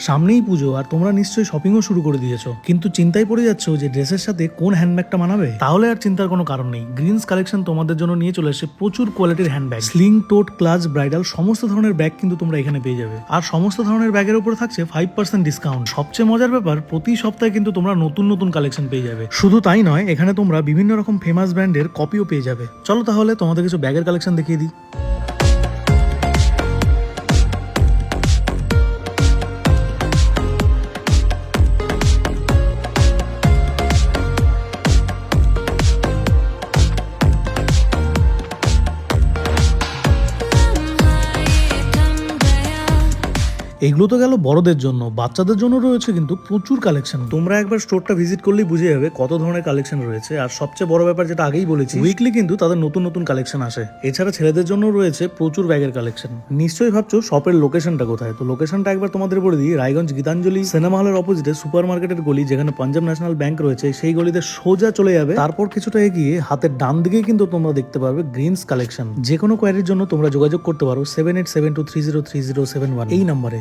সামনেই পুজো আর তোমরা নিশ্চয়ই শপিংও শুরু করে দিয়েছো, কিন্তু চিন্তায় পড়ে যাচ্ছ যে ড্রেসের সাথে কোন হ্যান্ডব্যাগটা মানাবে। তাহলে আর চিন্তার কোনো কারণ নেই, গ্রিনস কালেকশন তোমাদের জন্য নিয়ে চলে আসে প্রচুর কোয়ালিটির হ্যান্ডব্যাগ, স্লিং, টোট, ক্লাচ, ব্রাইডাল সমস্ত ধরনের ব্যাগ কিন্তু তোমরা এখানে পেয়ে যাবে। আর সমস্ত ধরনের ব্যাগের উপর থাকছে 5% ডিসকাউন্ট। সবচেয়ে মজার ব্যাপার, প্রতি সপ্তাহে কিন্তু তোমরা নতুন নতুন কালেকশন পেয়ে যাবে। শুধু তাই নয়, এখানে তোমরা বিভিন্ন রকম ফেমাস ব্র্যান্ডের কপিও পেয়ে যাবে। চলো তাহলে তোমাদের কিছু ব্যাগের কালেকশন দেখিয়ে দিই। এগুলো তো গেল বড়দের জন্য, বাচ্চাদের জন্য রয়েছে কিন্তু প্রচুর কালেকশন। তোমরা একবার স্টোরটা ভিজিট করলেই বুঝে যাবে কত ধরনের কালেকশন রয়েছে। আর সবচেয়ে বড় ব্যাপার, যেটা আগেই বলেছি, উইকলি কিন্তু তাদের নতুন নতুন কালেকশন আসে। এছাড়া ছেলেদের জন্য রয়েছে প্রচুর ব্যাগের কালেকশন। নিশ্চয়ই ভাবছো শপের লোকেশনটা কোথায়, তো লোকেশনটা একবার তোমাদের বলে দিই। রায়গঞ্জ গীতাঞ্জলি সিনেমা হলের অপোজিটে সুপার মার্কেটের গলি, যেখানে পাঞ্জাব ন্যাশনাল ব্যাংক রয়েছে, সেই গলিতে সোজা চলে যাবে। তারপর কিছুটা এগিয়ে হাতের ডান দিকেই কিন্তু তোমরা দেখতে পারবে গ্রিনস কালেকশন। যে কোনো কোয়ারির জন্য তোমরা যোগাযোগ করতে পারো 7872303071 এই নাম্বারে।